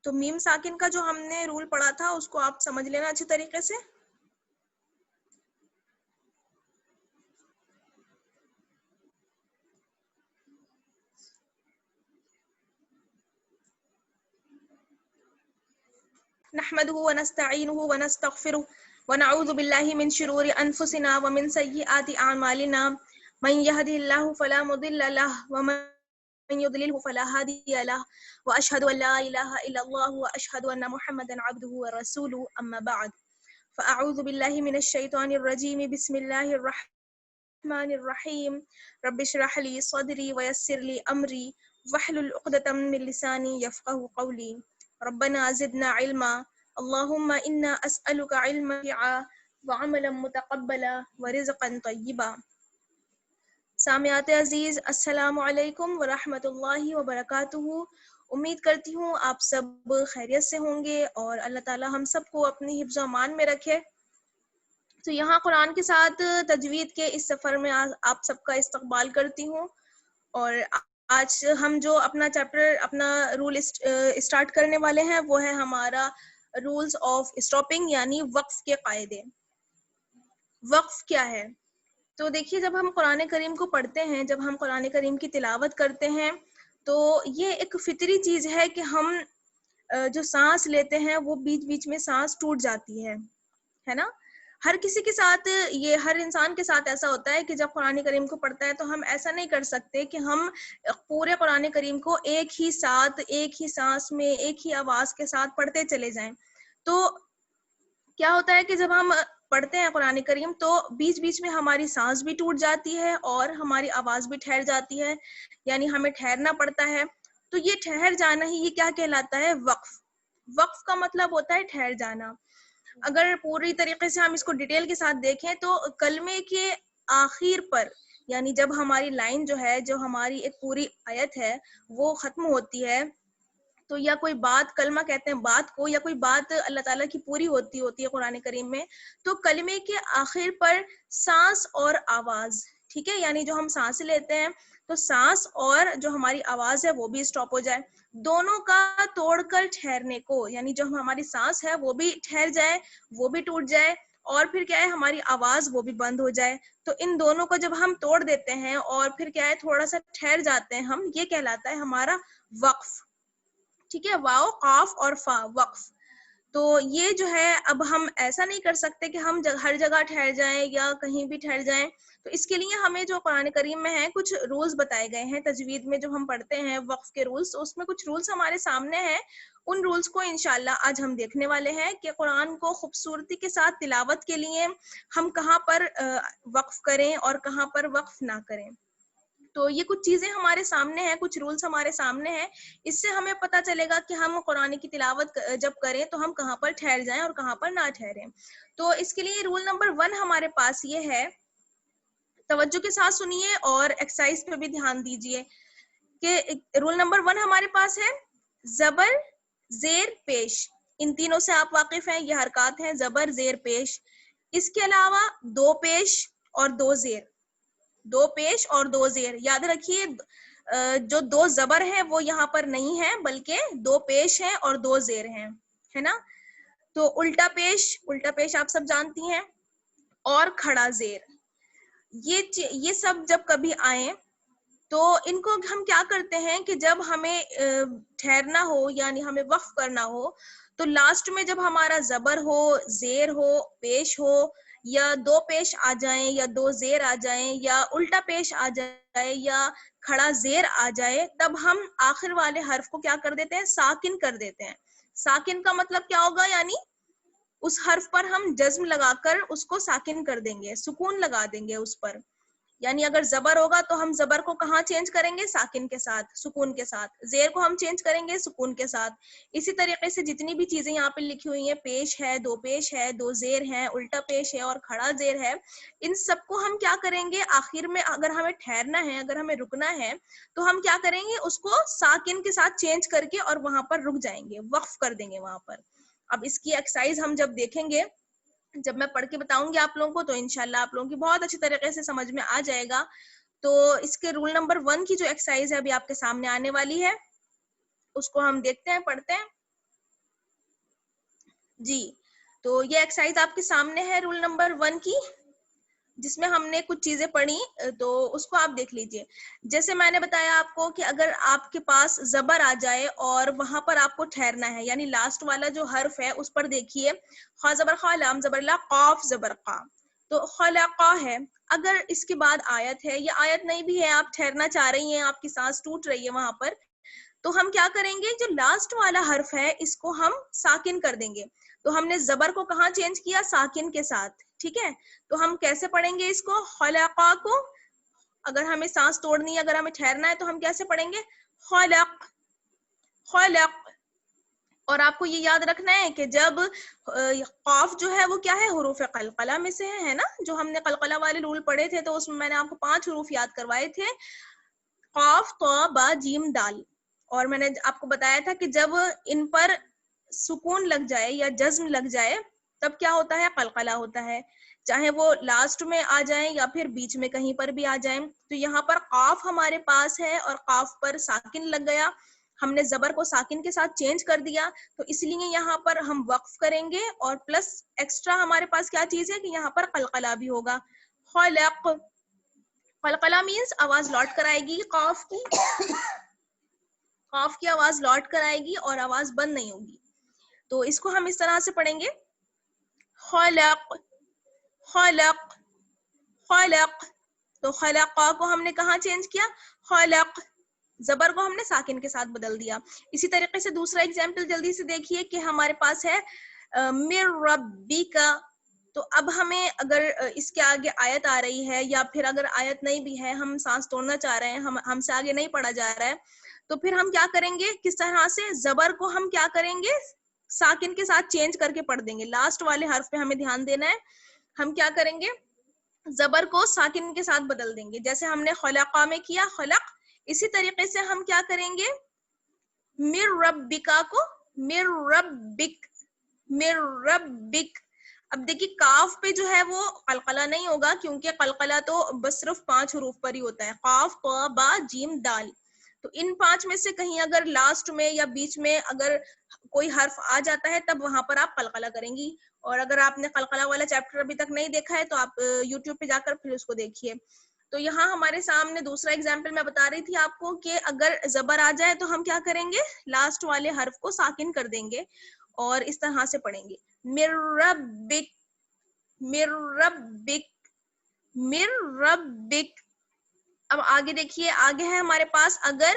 تو میم ساکن کا جو ہم نے رول پڑھا تھا اس کو آپ سمجھ لینا اچھی طریقے سے. نحمده ونستعینه ونستغفره ونعوذ باللہ من شرور انفسنا ومن سیئات اعمالنا من يهده الله فلا مضل له ومن يضلله فلا هادي له واشهد ان لا اله الا الله واشهد ان محمدا عبده ورسوله اما بعد فاعوذ باللہ من الشیطان الرجیم بسم اللہ الرحمن الرحیم رب اشرح لي صدری ويسر لي امری واحلل عقدۃ من لسانی یفقهوا قولی ربنا زدنا علما اللهم انا اسألك علما نافعا وعملا متقبلا ورزقا طیبا. سامعات عزیز السلام علیکم ورحمۃ اللہ وبرکاتہ. امید کرتی ہوں آپ سب خیریت سے ہوں گے اور اللہ تعالی ہم سب کو اپنی حفظ و امان میں رکھے. تو یہاں قرآن کے ساتھ تجوید کے اس سفر میں آپ سب کا استقبال کرتی ہوں. اور آج ہم جو اپنا چیپٹر اپنا رول اسٹارٹ کرنے والے ہیں وہ ہے ہمارا رولز آف اسٹاپنگ یعنی وقف کے قاعدے. وقف کیا ہے؟ تو دیکھیے جب ہم قرآن کریم کو پڑھتے ہیں جب ہم قرآن کریم کی تلاوت کرتے ہیں تو یہ ایک فطری چیز ہے کہ ہم جو سانس لیتے ہیں وہ بیچ بیچ میں سانس ٹوٹ جاتی ہے نا. ہر کسی کے ساتھ یہ ہر انسان کے ساتھ ایسا ہوتا ہے کہ جب قرآن کریم کو پڑھتا ہے تو ہم ایسا نہیں کر سکتے کہ ہم پورے قرآن کریم کو ایک ہی ساتھ ایک ہی سانس میں ایک ہی آواز کے ساتھ پڑھتے چلے جائیں. تو کیا ہوتا ہے کہ جب ہم پڑھتے ہیں قرآن کریم تو بیچ بیچ میں ہماری سانس بھی ٹوٹ جاتی ہے اور ہماری آواز بھی ٹھہر جاتی ہے یعنی ہمیں ٹھہرنا پڑتا ہے. تو یہ ٹھہر جانا ہی یہ کیا کہلاتا ہے؟ وقف. وقف کا مطلب ہوتا ہے ٹھہر جانا. اگر پوری طریقے سے ہم اس کو ڈیٹیل کے ساتھ دیکھیں تو کلمے کے آخر پر یعنی جب ہماری لائن جو ہے جو ہماری ایک پوری آیت ہے وہ ختم ہوتی ہے تو یا کوئی بات کلمہ کہتے ہیں بات کو یا کوئی بات اللہ تعالیٰ کی پوری ہوتی ہے قرآن کریم میں تو کلمے کے آخر پر سانس اور آواز ٹھیک ہے یعنی جو ہم سانس لیتے ہیں تو سانس اور جو ہماری آواز ہے وہ بھی اسٹاپ ہو جائے. دونوں کا توڑ کر ٹھہرنے کو یعنی جو ہماری سانس ہے وہ بھی ٹھہر جائے وہ بھی ٹوٹ جائے اور پھر کیا ہے ہماری آواز وہ بھی بند ہو جائے. تو ان دونوں کو جب ہم توڑ دیتے ہیں اور پھر کیا ہے تھوڑا سا ٹھہر جاتے ہیں ہم یہ کہلاتا ہے ہمارا وقف. ٹھیک ہے واو قاف اور فا وقف. تو یہ جو ہے اب ہم ایسا نہیں کر سکتے کہ ہم ہر جگہ ٹھہر جائیں یا کہیں بھی ٹھہر جائیں. تو اس کے لیے ہمیں جو قرآن کریم میں ہے کچھ رولز بتائے گئے ہیں تجوید میں جو ہم پڑھتے ہیں وقف کے رولز تو اس میں کچھ رولز ہمارے سامنے ہیں. ان رولز کو انشاءاللہ آج ہم دیکھنے والے ہیں کہ قرآن کو خوبصورتی کے ساتھ تلاوت کے لیے ہم کہاں پر وقف کریں اور کہاں پر وقف نہ کریں. تو یہ کچھ چیزیں ہمارے سامنے ہیں کچھ رولز ہمارے سامنے ہیں. اس سے ہمیں پتہ چلے گا کہ ہم قرآن کی تلاوت جب کریں تو ہم کہاں پر ٹھہر جائیں اور کہاں پر نہ ٹھہریں. تو اس کے لیے رول نمبر 1 ہمارے پاس یہ ہے توجہ کے ساتھ سنیے اور ایکسرسائز پہ بھی دھیان دیجیے کہ رول نمبر 1 ہمارے پاس ہے زبر زیر پیش. ان تینوں سے آپ واقف ہیں یہ حرکات ہیں زبر زیر پیش. اس کے علاوہ 2 پیش اور 2 زیر 2 پیش اور 2 زیر. یاد رکھیے جو 2 زبر ہیں وہ یہاں پر نہیں ہیں بلکہ 2 پیش ہیں اور 2 زیر ہیں ہے نا. تو الٹا پیش آپ سب جانتی ہیں اور کھڑا زیر یہ سب جب کبھی آئیں تو ان کو ہم کیا کرتے ہیں کہ جب ہمیں ٹھہرنا ہو یعنی ہمیں وقف کرنا ہو تو لاسٹ میں جب ہمارا زبر ہو زیر ہو پیش ہو یا 2 پیش آ جائیں یا 2 زیر آ جائیں یا الٹا پیش آ جائے یا کھڑا زیر آ جائے تب ہم آخر والے حرف کو کیا کر دیتے ہیں ساکن کر دیتے ہیں. ساکن کا مطلب کیا ہوگا یعنی اس حرف پر ہم جزم لگا کر اس کو ساکن کر دیں گے سکون لگا دیں گے اس پر. یعنی اگر زبر ہوگا تو ہم زبر کو کہاں چینج کریں گے ساکن کے ساتھ سکون کے ساتھ. زیر کو ہم چینج کریں گے سکون کے ساتھ. اسی طریقے سے جتنی بھی چیزیں یہاں پہ لکھی ہوئی ہیں پیش ہے 2 پیش ہے 2 زیر ہیں الٹا پیش ہے اور کھڑا زیر ہے ان سب کو ہم کیا کریں گے آخر میں اگر ہمیں ٹھہرنا ہے اگر ہمیں رکنا ہے تو ہم کیا کریں گے اس کو ساکن کے ساتھ چینج کر کے اور وہاں پر رک جائیں گے وقف کر دیں گے وہاں پر. اب اس کی ایکسرسائز ہم جب دیکھیں گے جب میں پڑھ کے بتاؤں گی آپ لوگوں کو تو انشاءاللہ آپ لوگوں کی بہت اچھی طریقے سے سمجھ میں آ جائے گا. تو اس کے رول نمبر 1 کی جو ایکسرسائز ہے ابھی آپ کے سامنے آنے والی ہے اس کو ہم دیکھتے ہیں پڑھتے ہیں. جی تو یہ ایکسرسائز آپ کے سامنے ہے رول نمبر 1 کی، جس میں ہم نے کچھ چیزیں پڑھی، تو اس کو آپ دیکھ لیجئے. جیسے میں نے بتایا آپ کو کہ اگر آپ کے پاس زبر آ جائے اور وہاں پر آپ کو ٹھہرنا ہے، یعنی لاسٹ والا جو حرف ہے اس پر دیکھیے، خا زبر خا، لام زبر لا، قاف زبر قا، تو خلقا ہے. اگر اس کے بعد آیت ہے یا آیت نہیں بھی ہے، آپ ٹھہرنا چاہ رہی ہیں، آپ کی سانس ٹوٹ رہی ہے وہاں پر، تو ہم کیا کریں گے، جو لاسٹ والا حرف ہے اس کو ہم ساکن کر دیں گے. تو ہم نے زبر کو کہاں چینج کیا، ساکن کے ساتھ. ٹھیک ہے، تو ہم کیسے پڑھیں گے اس کو، خلقا کو اگر ہمیں سانس توڑنی ہے، اگر ہمیں ٹھہرنا ہے تو ہم کیسے پڑھیں گے، خلق خلق. اور آپ کو یہ یاد رکھنا ہے کہ جب قاف جو ہے وہ کیا ہے، حروف قلقلہ میں سے ہے نا، جو ہم نے قلقلہ والے رول پڑھے تھے تو اس میں نے آپ کو 5 حروف یاد کروائے تھے، قاف طا با جیم دال. اور میں نے آپ کو بتایا تھا کہ جب ان پر سکون لگ جائے یا جزم لگ جائے تب کیا ہوتا ہے، قلقلہ ہوتا ہے، چاہے وہ لاسٹ میں آ جائیں یا پھر بیچ میں کہیں پر بھی آ جائیں. تو یہاں پر قاف ہمارے پاس ہے اور قاف پر ساکن لگ گیا، ہم نے زبر کو ساکن کے ساتھ چینج کر دیا، تو اس لیے یہاں پر ہم وقف کریں گے اور پلس ایکسٹرا ہمارے پاس کیا چیز ہے کہ یہاں پر قلقلہ بھی ہوگا. خلق، قلقلہ مینس آواز لوٹ کر آئے گی، قاف کی آواز لوٹ کر آئے گی اور آواز بند نہیں ہوگی. تو اس کو ہم اس طرح سے پڑھیں گے، خلق خلق خلق. تو خلقا کو ہم نے کہاں چینج کیا، خلق، زبر کو ہم نے ساکن کے ساتھ بدل دیا. اسی طریقے سے دوسرا ایگزامپل جلدی سے دیکھیے کہ ہمارے پاس ہے من ربک. تو اب ہمیں اگر اس کے آگے آیت آ رہی ہے یا پھر اگر آیت نہیں بھی ہے، ہم سانس توڑنا چاہ رہے ہیں، ہم سے آگے نہیں پڑھا جا رہا ہے، تو پھر ہم کیا کریں گے، کس طرح سے زبر کو ہم کیا کریں گے، ساکن کے ساتھ چینج کر کے پڑھ دیں گے. لاسٹ والے حرف پہ ہمیں دھیان دینا ہے. ہم کیا کریں گے، زبر کو ساکن کے ساتھ بدل دیں گے، جیسے ہم نے خلقا میں کیا خلق، اسی طریقے سے ہم کیا کریں گے، من ربکا کو من ربک من ربک. اب دیکھیے کاف پہ جو ہے وہ قلقلہ نہیں ہوگا، کیونکہ قلقلہ تو بس صرف 5 حروف پر ہی ہوتا ہے، قاف طا با جیم دال. تو ان 5 میں سے کہیں اگر لاسٹ میں یا بیچ میں اگر کوئی حرف آ جاتا ہے تب وہاں پر آپ قلقلہ کریں گی. اور اگر آپ نے قلقلہ والا چیپٹر ابھی تک نہیں دیکھا ہے تو آپ یوٹیوب پہ جا کر پھر اس کو دیکھیے. تو یہاں ہمارے سامنے دوسرا ایگزامپل میں بتا رہی تھی آپ کو کہ اگر زبر آ جائے تو ہم کیا کریں گے، لاسٹ والے حرف کو ساکن کر دیں گے اور اس طرح سے پڑھیں گے، من ربک من ربک من ربک. اب آگے دیکھیے، آگے ہے ہمارے پاس اگر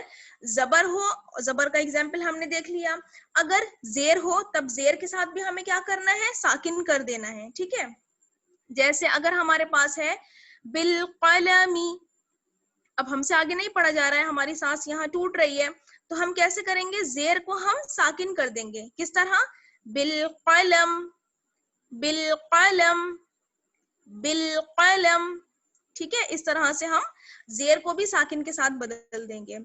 زبر ہو، زبر کا ایگزامپل ہم نے دیکھ لیا، اگر زیر ہو تب زیر کے ساتھ بھی ہمیں کیا کرنا ہے، ساکن کر دینا ہے. ٹھیک ہے، جیسے اگر ہمارے پاس ہے بالقلم، اب ہم سے آگے نہیں پڑھا جا رہا ہے، ہماری سانس یہاں ٹوٹ رہی ہے، تو ہم کیسے کریں گے، زیر کو ہم ساکن کر دیں گے. کس طرح، بالقلم بالقلم بالقلم. ٹھیک ہے، اس طرح سے ہم زیر کو بھی ساکن کے ساتھ بدل دیں گے.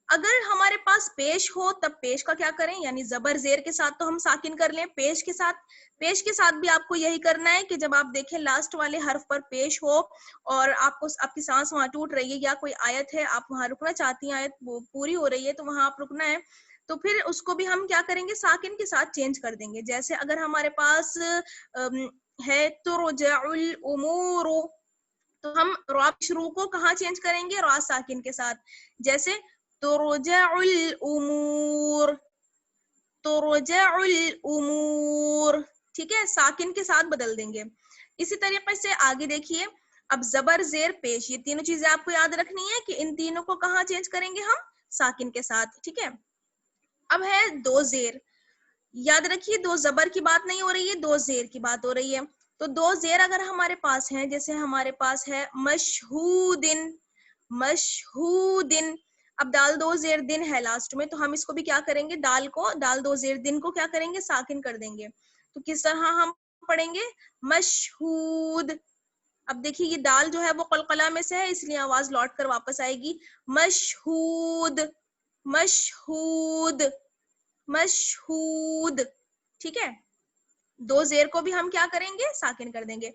اگر ہمارے پاس پیش ہو تب پیش کا کیا کریں، یعنی زبر زیر کے ساتھ تو ہم ساکن کر لیں، پیش کے ساتھ بھی آپ کو یہی کرنا ہے کہ جب آپ دیکھیں لاسٹ والے حرف پر پیش ہو اور آپ کی سانس وہاں ٹوٹ رہی ہے یا کوئی آیت ہے آپ وہاں رکنا چاہتی ہیں، آیت پوری ہو رہی ہے تو وہاں آپ رکنا ہے، تو پھر اس کو بھی ہم کیا کریں گے، ساکن کے ساتھ چینج کر دیں گے. جیسے اگر ہمارے پاس ہے ترجع الامور، تو ہم را شروع کو کہاں چینج کریں گے، را ساکن کے ساتھ، جیسے ترجع الامور ترجع الامور. ٹھیک ہے، ساکن کے ساتھ بدل دیں گے. اسی طریقے سے آگے دیکھیے، اب زبر زیر پیش، یہ تینوں چیزیں آپ کو یاد رکھنی ہے کہ ان تینوں کو کہاں چینج کریں گے، ہم ساکن کے ساتھ. ٹھیک ہے، اب ہے 2 زیر، یاد رکھیے 2 زبر کی بات نہیں ہو رہی ہے، 2 زیر کی بات ہو رہی ہے. تو 2 زیر اگر ہمارے پاس ہیں، جیسے ہمارے پاس ہے مشہودن مشہودن، اب دال 2 زیر دن ہے لاسٹ میں، تو ہم اس کو بھی کیا کریں گے، دال 2 زیر دن کو کیا کریں گے، ساکن کر دیں گے. تو کس طرح ہم پڑھیں گے، مشہود. اب دیکھیے یہ دال جو ہے وہ قلقلہ میں سے ہے، اس لیے آواز لوٹ کر واپس آئے گی، مشہود مشہود مشہود. ٹھیک ہے، 2 زیر کو بھی ہم کیا کریں گے، ساکن کر دیں گے.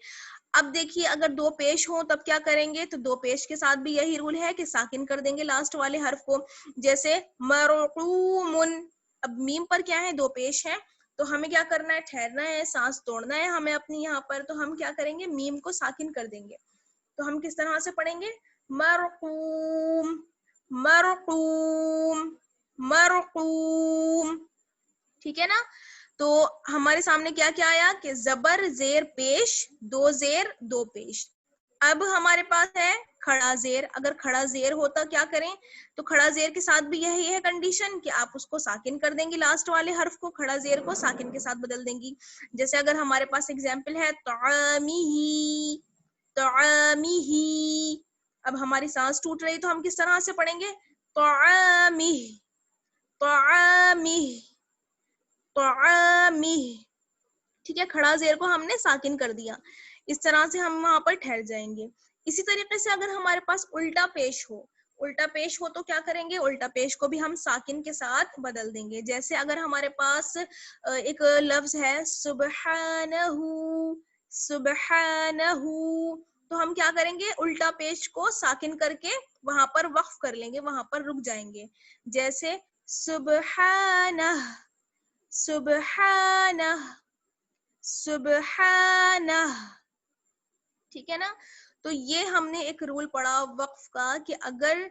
اب دیکھیے اگر 2 پیش ہوں تب کیا کریں گے، تو 2 پیش کے ساتھ بھی یہی رول ہے کہ ساکن کر دیں گے لاسٹ والے حرف کو، جیسے مرقوم. اب میم پر کیا ہے، 2 پیش ہیں تو ہمیں کیا کرنا ہے, ٹھہرنا ہے, سانس توڑنا ہے ہمیں اپنی یہاں پر. تو ہم کیا کریں گے, میم کو ساکن کر دیں گے. تو ہم کس طرح سے پڑھیں گے, مرقوم مرقوم مرقوم. ٹھیک ہے نا. تو ہمارے سامنے کیا کیا آیا کہ زبر زیر پیش, دو زیر دو پیش. اب ہمارے پاس ہے کھڑا زیر. اگر کھڑا زیر ہوتا کیا کریں, تو کھڑا زیر کے ساتھ بھی یہی ہے کنڈیشن کہ آپ اس کو ساکن کر دیں گی, لاسٹ والے حرف کو, کھڑا زیر کو ساکن کے ساتھ بدل دیں گی. جیسے اگر ہمارے پاس ایگزامپل ہے طعامیہ طعامیہ. اب ہماری سانس ٹوٹ رہی تو ہم کس طرح سے پڑھیں گے, طعامیہ طعامیہ طعامیہ. ٹھیک ہے, کھڑا زیر کو ہم نے ساکن کر دیا. اس طرح سے ہم وہاں پر ٹھہر جائیں گے. اسی طریقے سے اگر ہمارے پاس الٹا پیش ہو, الٹا پیش ہو تو کیا کریں گے, الٹا پیش کو بھی ہم ساکن کے ساتھ بدل دیں گے. جیسے اگر ہمارے پاس ایک لفظ ہے سبحانہ سبحانہ, تو ہم کیا کریں گے, الٹا پیش کو ساکن کر کے وہاں پر وقف کر لیں گے, وہاں پر رک جائیں گے. جیسے سبحانہ سبحانہ سبحانہ. ٹھیک ہے نا. تو یہ ہم نے ایک رول پڑھا وقف کا کہ اگر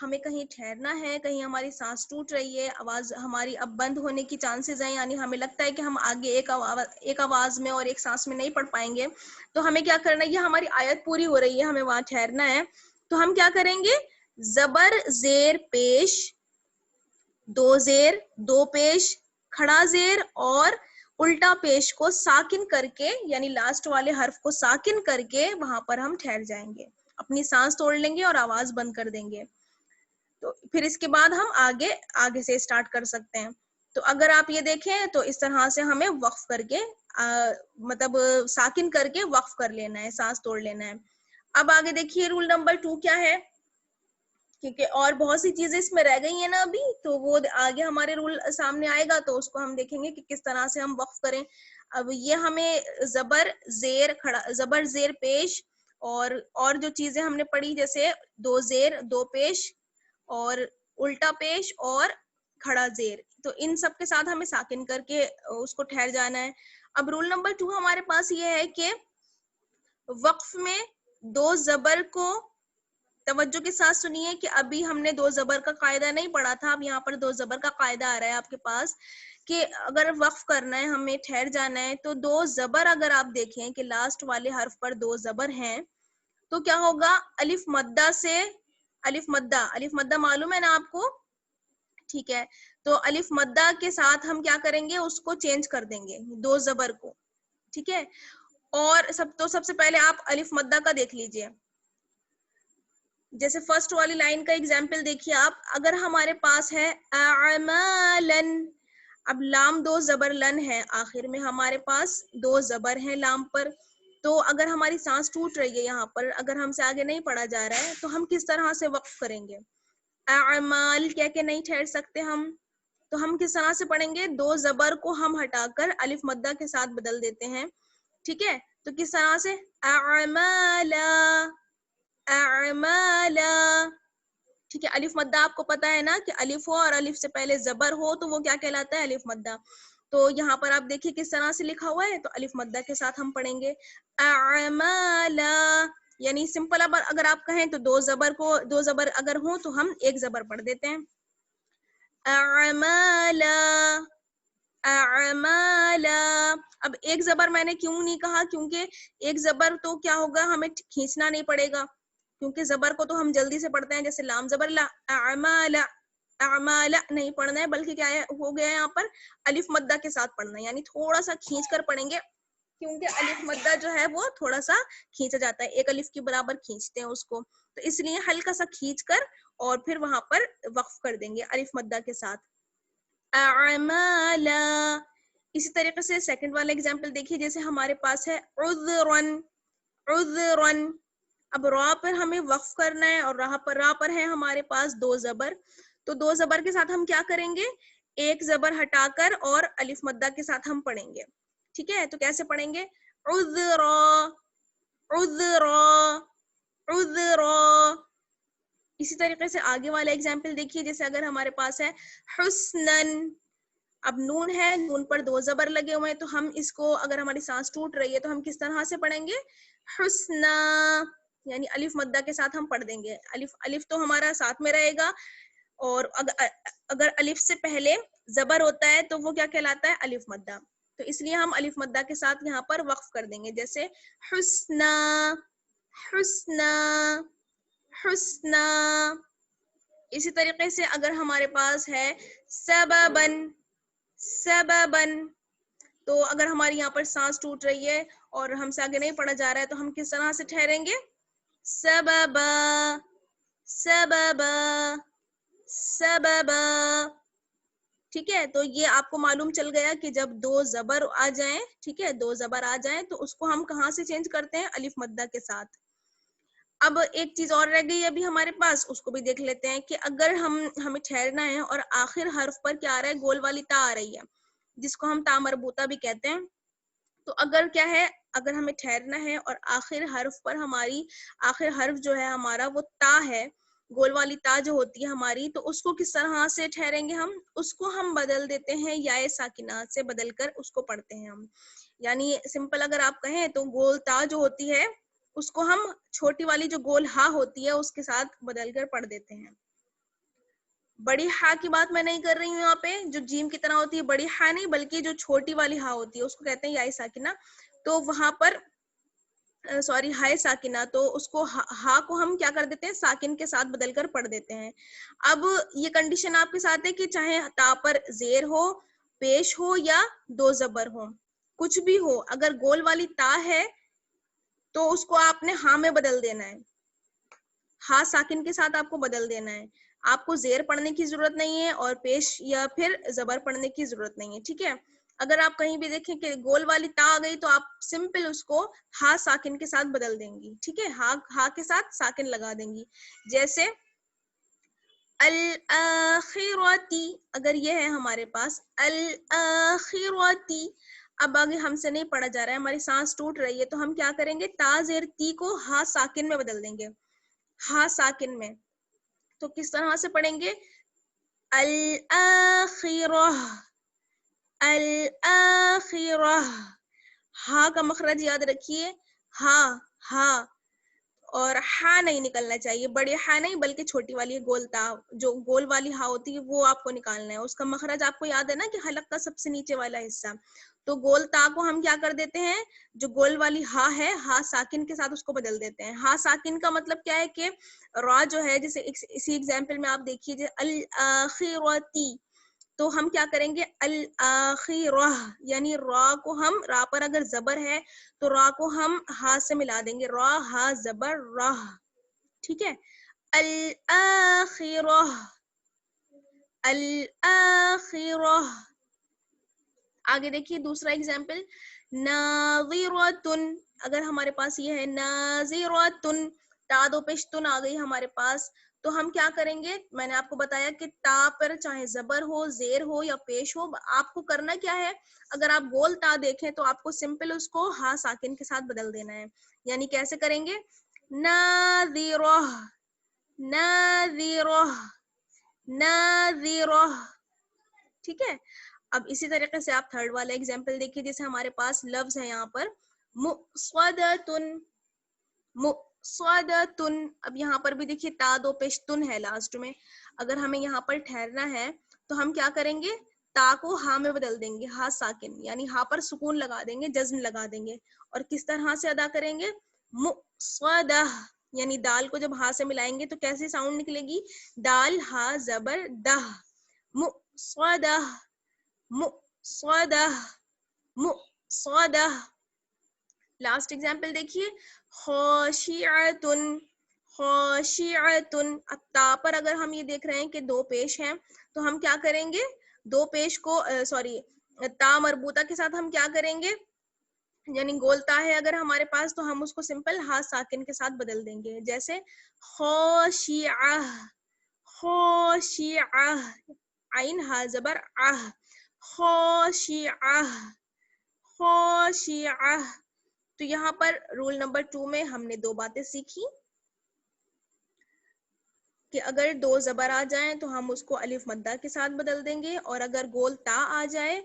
ہمیں کہیں ٹھہرنا ہے, کہیں ہماری سانس ٹوٹ رہی ہے, آواز ہماری اب بند ہونے کی چانسز ہیں, یعنی ہمیں لگتا ہے کہ ہم آگے ایک آواز میں اور ایک سانس میں نہیں پڑھ پائیں گے, تو ہمیں کیا کرنا ہے, یہ ہماری آیت پوری ہو رہی ہے, ہمیں وہاں ٹھہرنا ہے, تو ہم کیا کریں گے, زبر زیر پیش, دو زیر دو پیش, کھڑا زیر اور الٹا پیش کو ساکن کر کے, یعنی لاسٹ والے حرف کو ساکن کر کے وہاں پر ہم ٹھہر جائیں گے, اپنی سانس توڑ لیں گے اور آواز بند کر دیں گے. تو پھر اس کے بعد ہم آگے سے اسٹارٹ کر سکتے ہیں. تو اگر آپ یہ دیکھیں تو اس طرح سے ہمیں وقف کر کے مطلب ساکن کر کے وقف کر لینا ہے, سانس توڑ لینا ہے. اب آگے دیکھیے رول نمبر 2 کیا ہے, کیونکہ اور بہت سی چیزیں اس میں رہ گئی ہیں نا ابھی, تو وہ آگے ہمارے رول سامنے آئے گا تو اس کو ہم دیکھیں گے کہ کس طرح سے ہم وقف کریں. اب یہ ہمیں زبر زیر کھڑا, زبر زیر پیش اور جو چیزیں ہم نے پڑھی جیسے دو زیر دو پیش اور الٹا پیش اور کھڑا زیر, تو ان سب کے ساتھ ہمیں ساکن کر کے اس کو ٹھہر جانا ہے. اب رول نمبر 2 ہمارے پاس یہ ہے کہ وقف میں دو زبر کو, توجہ کے ساتھ سنیے کہ ابھی ہم نے دو زبر کا قاعدہ نہیں پڑھا تھا, اب یہاں پر دو زبر کا قاعدہ آ رہا ہے آپ کے پاس کہ اگر وقف کرنا ہے, ہمیں ٹھہر جانا ہے, تو دو زبر اگر آپ دیکھیں کہ لاسٹ والے حرف پر دو زبر ہیں تو کیا ہوگا, الف مدہ سے, الف مدہ معلوم ہے نا آپ کو, ٹھیک ہے, تو الف مدہ کے ساتھ ہم کیا کریں گے, اس کو چینج کر دیں گے دو زبر کو. ٹھیک ہے, اور سب سے پہلے آپ الف مدہ کا دیکھ لیجئے. جیسے فرسٹ والی لائن کا ایگزامپل دیکھیے آپ, اگر ہمارے پاس ہے اعمالن, اب لام دو زبر لن ہے, آخر میں ہمارے پاس دو زبر ہیں لام پر, تو اگر ہماری سانس ٹوٹ رہی ہے یہاں پر, اگر ہم سے آگے نہیں پڑھا جا رہا ہے, تو ہم کس طرح سے وقف کریں گے, اعمال کہہ کے نہیں ٹھہر سکتے ہم, تو ہم کس طرح سے پڑھیں گے, دو زبر کو ہم ہٹا کر الف مدہ کے ساتھ بدل دیتے ہیں. ٹھیک ہے, تو کس طرح سے اعمالا اعمالا. ٹھیک ہے, الف مدہ آپ کو پتا ہے نا کہ الف ہو اور الف سے پہلے زبر ہو تو وہ کیا کہلاتا ہے, الف مدہ. تو یہاں پر آپ دیکھیے کس طرح سے لکھا ہوا ہے, تو الف مدہ کے ساتھ ہم پڑھیں گے اعمالا, یعنی سمپل. اب اگر آپ کہیں تو دو زبر اگر ہوں تو ہم ایک زبر پڑھ دیتے ہیں, اعمالا اعمالا. اب ایک زبر میں نے کیوں نہیں کہا, کیونکہ ایک زبر تو کیا ہوگا, ہمیں کھینچنا نہیں پڑے گا, کیونکہ زبر کو تو ہم جلدی سے پڑھتے ہیں, جیسے لام زبر لا, اعمالا اعمالا نہیں پڑھنا ہے, بلکہ کیا ہو گیا یہاں پر الف مدہ کے ساتھ پڑھنا ہے, یعنی تھوڑا سا کھینچ کر پڑھیں گے, کیونکہ الف مدہ جو ہے وہ تھوڑا سا کھینچا جاتا ہے, ایک الف کے برابر کھینچتے ہیں اس کو, تو اس لیے ہلکا سا کھینچ کر اور پھر وہاں پر وقف کر دیں گے الف مدہ کے ساتھ, اعمالا. اسی طریقے سے سیکنڈ والا ایگزامپل دیکھیے, جیسے ہمارے پاس ہے عذرن عذرن. اب را پر ہمیں وقف کرنا ہے اور را پر ہے ہمارے پاس دو زبر, تو دو زبر کے ساتھ ہم کیا کریں گے, ایک زبر ہٹا کر اور الف مدہ کے ساتھ ہم پڑھیں گے. ٹھیک ہے, تو کیسے پڑھیں گے, عذرا عذرا عذرا. اسی طریقے سے آگے والا ایگزامپل دیکھیے, جیسے اگر ہمارے پاس ہے حسنن اب نون ہے, نون پر 2 زبر لگے ہوئے ہیں, تو ہم اس کو اگر ہماری سانس ٹوٹ رہی ہے تو ہم کس طرح سے پڑھیں گے؟ حسنا, یعنی الف مدہ کے ساتھ ہم پڑھ دیں گے. الف تو ہمارا ساتھ میں رہے گا, اور اگر الف سے پہلے زبر ہوتا ہے تو وہ کیا کہلاتا ہے؟ الف مدہ. تو اس لیے ہم الف مدہ کے ساتھ یہاں پر وقف کر دیں گے, جیسے حسنا حسنا حسنا. اسی طریقے سے اگر ہمارے پاس ہے سببن سببن, تو اگر ہماری یہاں پر سانس ٹوٹ رہی ہے اور ہم سے آگے نہیں پڑھا جا رہا ہے تو ہم کس طرح سے ٹھہریں گے؟ سببا سببا سببا. ٹھیک ہے, تو یہ آپ کو معلوم چل گیا کہ جب 2 زبر آ جائیں, ٹھیک ہے, 2 زبر آ جائیں تو اس کو ہم کہاں سے چینج کرتے ہیں؟ الف مدہ کے ساتھ. اب ایک چیز اور رہ گئی ابھی ہمارے پاس, اس کو بھی دیکھ لیتے ہیں کہ اگر ہمیں ٹھہرنا ہے اور آخر حرف پر کیا آ رہا ہے؟ گول والی تا آ رہی ہے, جس کو ہم تا مربوطہ بھی کہتے ہیں. تو اگر کیا ہے, اگر ہمیں ٹھہرنا ہے اور آخر حرف پر ہماری آخر حرف جو ہے ہمارا وہ تا ہے, گول والی تا جو ہوتی ہے ہماری, تو اس کو کس طرح سے ٹھہریں گے؟ ہم اس کو ہم بدل دیتے ہیں یائے ساکنات سے بدل کر اس کو پڑھتے ہیں ہم. یعنی سمپل اگر آپ کہیں تو گول تا جو ہوتی ہے اس کو ہم چھوٹی والی جو گول ہا ہوتی ہے اس کے ساتھ بدل کر پڑھ دیتے ہیں. بڑی ہا کی بات میں نہیں کر رہی ہوں یہاں پہ, جو جیم کی طرح ہوتی ہے بڑی ہا نہیں, بلکہ جو چھوٹی والی ہا ہوتی ہے اس کو کہتے ہیں یائے ساکنہ. تو وہاں پر سوری ہائے ساکنہ, تو اس کو ہا کو ہم کیا کر دیتے ہیں؟ ساکن کے ساتھ بدل کر پڑھ دیتے ہیں. اب یہ کنڈیشن آپ کے ساتھ ہے کہ چاہے تا پر زیر ہو, پیش ہو یا 2 زبر ہو, کچھ بھی ہو, اگر گول والی تا ہے تو اس کو آپ نے ہاں میں بدل دینا ہے, ہاں ساکن کے ساتھ آپ کو بدل دینا ہے. آپ کو زیر پڑھنے کی ضرورت نہیں ہے اور پیش یا پھر زبر پڑھنے کی ضرورت نہیں ہے. ٹھیک ہے, اگر آپ کہیں بھی دیکھیں کہ گول والی تا آ گئی تو آپ سمپل اس کو ہا ساکن کے ساتھ بدل دیں گی. ٹھیک ہے, ہا کے ساتھ ساکن لگا دیں گی, جیسے الآخرتی, اگر یہ ہے ہمارے پاس الآخرتی. اب آگے ہم سے نہیں پڑھا جا رہا ہے, ہماری سانس ٹوٹ رہی ہے, تو ہم کیا کریں گے؟ تا زیر تی کو ہا ساکن میں بدل دیں گے, ہا ساکن میں. تو کس طرح سے پڑھیں گے؟ الآخرہ الآخرہ. ہا کا مخرج یاد رکھیے, ہا, اور ہا نہیں نکلنا چاہیے, بڑی ہا نہیں بلکہ چھوٹی والی گول تا, جو گول والی ہا ہوتی ہے وہ آپ کو نکالنا ہے. اس کا مخرج آپ کو یاد ہے نا کہ حلق کا سب سے نیچے والا حصہ, تو گول تا کو ہم کیا کر دیتے ہیں؟ جو گول والی ہا ہے, ہا ساکن کے ساتھ اس کو بدل دیتے ہیں. ہا ساکن کا مطلب کیا ہے کہ را جو ہے, جیسے اسی ایگزامپل میں آپ دیکھیے جیسے الآخرتی, تو ہم کیا کریں گے؟ الآخرہ, یعنی را کو ہم, را پر اگر زبر ہے تو را کو ہم ہا سے ملا دیں گے, را ہا زبر راہ. ٹھیک ہے, الآخرہ الآخرہ. آگے دیکھیے دوسرا ایگزامپل, ناظرۃن, اگر ہمارے پاس یہ ہے ناظرۃن, تا دو پیش تن آ گئی ہمارے پاس, تو ہم کیا کریں گے؟ میں نے آپ کو بتایا کہ تا پر چاہے زبر ہو, زیر ہو یا پیش ہو, آپ کو کرنا کیا ہے؟ اگر آپ گول تا دیکھیں تو آپ کو سمپل اس کو ہا ساکن کے ساتھ بدل دینا ہے. یعنی کیسے کریں گے؟ ناظرہ ناظرہ ناظرہ. ٹھیک ہے, اب اسی طریقے سے آپ تھرڈ والا ایگزامپل دیکھیے, جیسے ہمارے پاس لفظ ہے یہاں پر مصودۃن مصودۃن. اب یہاں پر بھی دیکھیے تا دو پیش تن ہے لاسٹ میں, اگر ہمیں یہاں پر ٹھہرنا ہے تو ہم کیا کریں گے؟ تا کو ہا میں بدل دیں گے, ہا ساکن, یعنی ہا پر سکون لگا دیں گے, جزم لگا دیں گے, اور کس طرح سے ادا کریں گے؟ مصودہ, یعنی دال کو جب ہا سے ملائیں گے تو کیسے ساؤنڈ نکلے گی؟ دال ہا زبر دہ, مصودہ مصودہ مصودہ. لاسٹ ایگزامپل دیکھیے, خاشعۃن خاشعۃن. اب تا پر اگر ہم یہ دیکھ رہے ہیں کہ 2 پیش ہیں تو ہم کیا کریں گے؟ 2 پیش کو سوری تا مربوطہ کے ساتھ ہم کیا کریں گے؟ یعنی گول تا ہے اگر ہمارے پاس تو ہم اس کو سمپل ہا ساکن کے ساتھ بدل دیں گے, جیسے خاشعہ خاشعہ, عین ہا زبر آہ, خاشعہ خاشعہ. تو یہاں پر رول نمبر 2 میں ہم نے 2 باتیں سیکھی. کہ اگر دو زبر آ جائیں تو ہم اس کو الف مدہ کے ساتھ بدل دیں گے، اور اگر گول تا آ جائے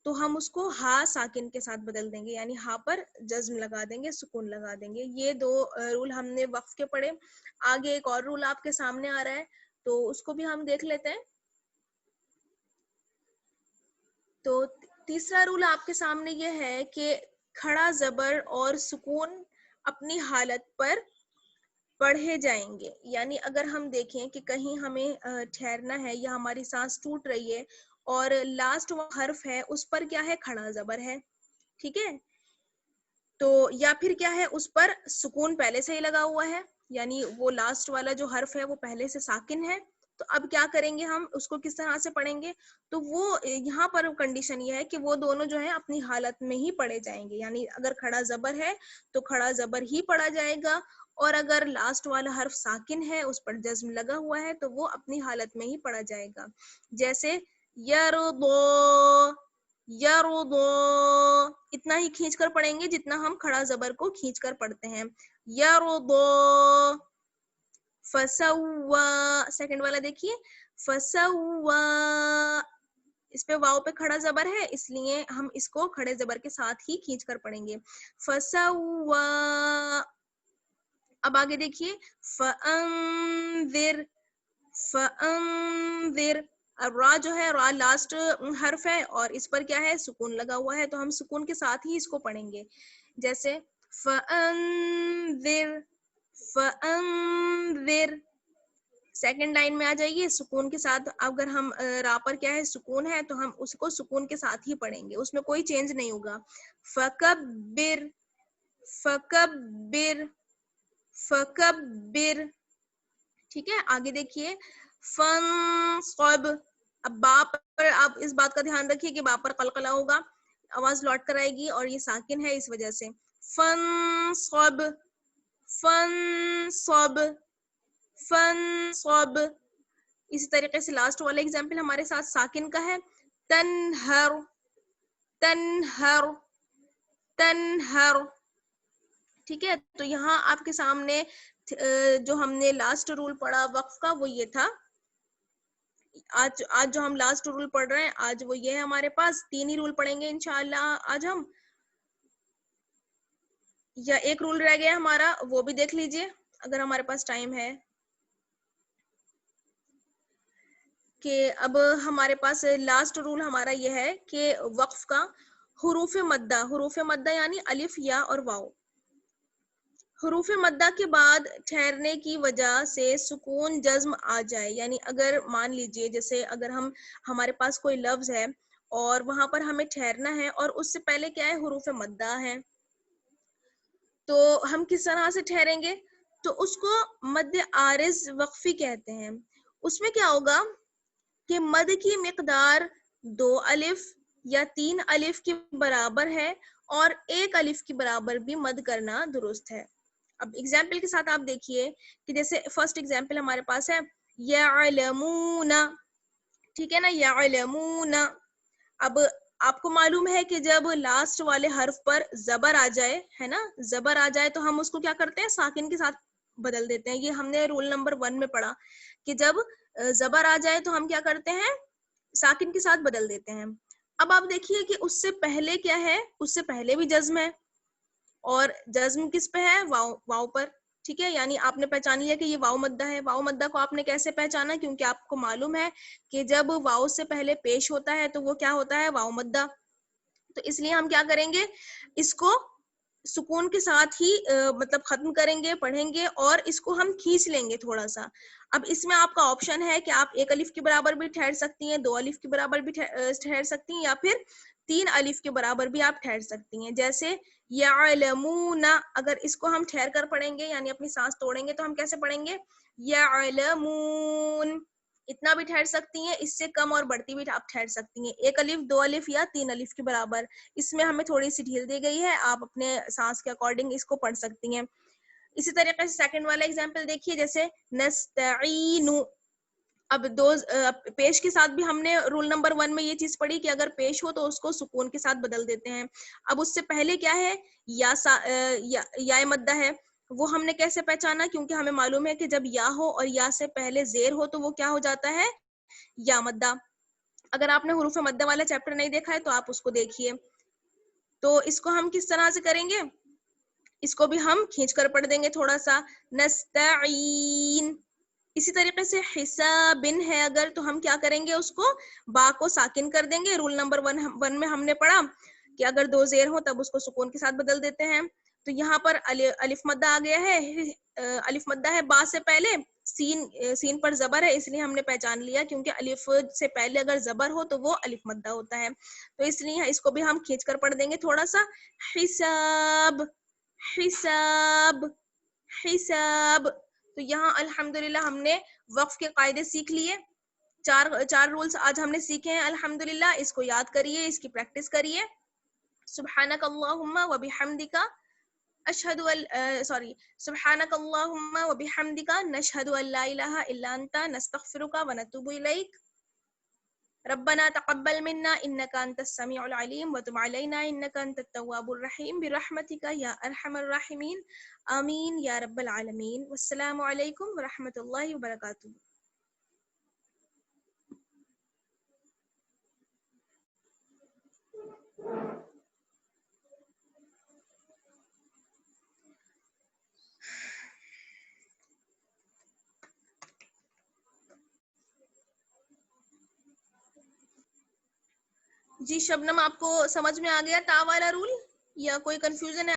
تو ہم اس کو ہا ساکن کے ساتھ بدل دیں گے، یعنی ہا پر جزم لگا دیں گے، سکون لگا دیں گے. یہ دو رول ہم نے وقف کے پڑھے. آگے ایک اور رول آپ کے سامنے آ رہا ہے تو اس کو بھی ہم دیکھ لیتے ہیں. تو تیسرا رول آپ کے سامنے یہ ہے کہ کھڑا زبر اور سکون اپنی حالت پر پڑھے جائیں گے. یعنی اگر ہم دیکھیں کہ کہیں ہمیں ٹھہرنا ہے یا ہماری سانس ٹوٹ رہی ہے اور لاسٹ وہ حرف ہے اس پر کیا ہے، کھڑا زبر ہے، ٹھیک ہے، تو یا پھر کیا ہے اس پر سکون پہلے سے ہی لگا ہوا ہے، یعنی وہ لاسٹ والا جو حرف ہے وہ پہلے سے ساکن ہے. تو اب کیا کریں گے ہم اس کو کس طرح سے پڑھیں گے؟ تو وہ یہاں پر کنڈیشن یہ ہے کہ وہ دونوں جو ہے اپنی حالت میں ہی پڑھے جائیں گے. یعنی اگر کھڑا زبر ہے تو کھڑا زبر ہی پڑھا جائے گا، اور اگر لاسٹ والا حرف ساکن ہے اس پر جزم لگا ہوا ہے تو وہ اپنی حالت میں ہی پڑھا جائے گا. جیسے یرضو، یرضو اتنا ہی کھینچ کر پڑھیں گے جتنا ہم کھڑا زبر کو کھینچ کر پڑھتے ہیں. یرضو، فسوا، سیکنڈ والا دیکھیے فسوا، اس پہ واو پہ کھڑا زبر ہے اس لیے ہم اس کو کھڑے زبر کے ساتھ ہی کھینچ کر پڑھیں گے. فسوا. اب آگے دیکھیے فانذر، فانذر. اب را جو ہے را لاسٹ حرف ہے اور اس پر کیا ہے سکون لگا ہوا ہے تو ہم سکون کے ساتھ ہی اس کو پڑھیں گے. جیسے فانذر، فانذر. سیکنڈ لائن میں آ جائیے سکون کے ساتھ. اگر ہم را پر کیا ہے سکون ہے تو ہم اس کو سکون کے ساتھ ہی پڑھیں گے، اس میں کوئی چینج نہیں ہوگا. فکبر، فکبر، فکبر. ٹھیک ہے، آگے دیکھیے فانصب. اب با پر آپ اس بات کا دھیان رکھیے کہ با پر قلقلہ ہوگا، آواز لوٹ کر آئے گی اور یہ ساکن ہے اس وجہ سے. فانصب، فانصب، فانصب. اسی طریقے سے لاسٹ والا ایگزامپل ہمارے ساتھ ساکن کا ہے، تنہر، تنہر، تنہر. ٹھیک ہے، تو یہاں آپ کے سامنے جو ہم نے لاسٹ رول پڑھا وقف کا وہ یہ تھا. آج جو ہم لاسٹ رول پڑھ رہے ہیں آج وہ یہ ہے ہمارے پاس. 3 ہی رول پڑھیں گے انشاءاللہ آج ہم، یا ایک رول رہ گیا ہمارا وہ بھی دیکھ لیجئے اگر ہمارے پاس ٹائم ہے. کہ اب ہمارے پاس لاسٹ رول ہمارا یہ ہے کہ وقف کا حروف مدہ، حروف مدہ یعنی الف یا اور واو، حروف مدہ کے بعد ٹھہرنے کی وجہ سے سکون جزم آ جائے. یعنی اگر مان لیجئے جیسے اگر ہمارے پاس کوئی لفظ ہے اور وہاں پر ہمیں ٹھہرنا ہے اور اس سے پہلے کیا ہے حروف مدہ ہے، تو ہم کس طرح سے ٹھہریں گے؟ تو اس کو مد عارض وقفی کہتے ہیں. اس میں کیا ہوگا کہ مد کی مقدار 2 الف یا 3 الف کے برابر ہے اور 1 الف کے برابر بھی مد کرنا درست ہے. اب ایگزامپل کے ساتھ آپ دیکھیے کہ جیسے فرسٹ ایگزامپل ہمارے پاس ہے یعلمون، ٹھیک ہے نا، یعلمون. اب آپ کو معلوم ہے کہ جب لاسٹ والے حرف پر زبر آ جائے، ہے نا، زبر آ جائے تو ہم اس کو کیا کرتے ہیں ساکن کے ساتھ بدل دیتے ہیں. یہ ہم نے رول نمبر 1 میں پڑھا کہ جب زبر آ جائے تو ہم کیا کرتے ہیں ساکن کے ساتھ بدل دیتے ہیں. اب آپ دیکھیے کہ اس سے پہلے کیا ہے، اس سے پہلے بھی جزم ہے اور جزم کس پہ ہے؟ واو، واو پر. ٹھیک ہے، یعنی آپ نے پہچان لیا کہ یہ واو مدہ ہے. واو مدہ کو آپ نے کیسے پہچانا؟ کیونکہ آپ کو معلوم ہے کہ جب واو سے پہلے پیش ہوتا ہے تو وہ کیا ہوتا ہے؟ واو مدہ. تو اس لیے ہم کیا کریں گے اس کو سکون کے ساتھ ہی مطلب ختم کریں گے، پڑھیں گے اور اس کو ہم کھینچ لیں گے تھوڑا سا. اب اس میں آپ کا آپشن ہے کہ آپ 1 الف کے برابر بھی ٹھہر سکتی ہیں، 2 الف کے برابر بھی ٹھہر سکتی ہیں، یا پھر 3 الف کے برابر بھی آپ ٹھہر سکتی ہیں. جیسے یعلمون، اگر اس کو ہم ٹھہر کر پڑھیں گے یعنی اپنی سانس توڑیں گے تو ہم کیسے پڑھیں گے؟ یعلمون. اتنا بھی ٹھہر سکتی ہیں، اس سے کم اور بڑھتی بھی آپ ٹھہر سکتی ہیں، 1 الف، 2 الف یا 3 الف کے برابر. اس میں ہمیں تھوڑی سی ڈھیل دی گئی ہے، آپ اپنے سانس کے اکارڈنگ اس کو پڑھ سکتی ہیں. اسی طریقے سے سیکنڈ والا ایگزامپل دیکھیے، جیسے نستعین. اب پیش کے ساتھ بھی ہم نے رول نمبر 1 میں یہ چیز پڑھی کہ اگر پیش ہو تو اس کو سکون کے ساتھ بدل دیتے ہیں. اب اس سے پہلے کیا ہے؟ یا مدہ ہے. وہ ہم نے کیسے پہچانا؟ کیونکہ ہمیں معلوم ہے کہ جب یا ہو اور یا سے پہلے زیر ہو تو وہ کیا ہو جاتا ہے؟ یا مدہ. اگر آپ نے حروف مدہ والا چیپٹر نہیں دیکھا ہے تو آپ اس کو دیکھیے. تو اس کو ہم کس طرح سے کریں گے؟ اس کو بھی ہم کھینچ کر پڑھ دیں گے تھوڑا سا. نستعین. اسی طریقے سے حسابن ہے اگر تو ہم کیا کریں گے؟ اس کو با کو ساکن کر دیں گے. رول نمبر 1 میں ہم نے پڑھا کہ اگر 2 زیر ہوں تب اس کو سکون کے ساتھ بدل دیتے ہیں. تو یہاں پر الف مدہ آ گیا ہے. الف مدہ ہے با سے پہلے. سین پر زبر ہے اس لیے ہم نے پہچان لیا کیونکہ الف سے پہلے اگر زبر ہو تو وہ الف مدہ ہوتا ہے. تو اس لیے اس کو بھی ہم کھینچ کر پڑھ دیں گے تھوڑا سا. حساب حساب حساب. تو یہاں الحمدللہ ہم نے وقف کے قاعدے سیکھ لیے. چار رولز آج ہم نے سیکھے ہیں الحمدللہ. اس کو یاد کریے, اس کی پریکٹس کریے. سبحانک اللہم و بحمدک اشہد سبحانک اللہم و بحمدک نشہد ان لا الہ الا انت نستغفرک و نتوب الیک. ربنا تقبل منا انك انت السميع العليم وتب علينا انك انت التواب الرحيم برحمتك يا ارحم الراحمين آمین یا رب العالمین. والسلام علیکم ورحمۃ اللہ وبرکاتہ. جی شبنم, آپ کو سمجھ میں آ گیا تا والا رول یا کوئی کنفیوژن ہے؟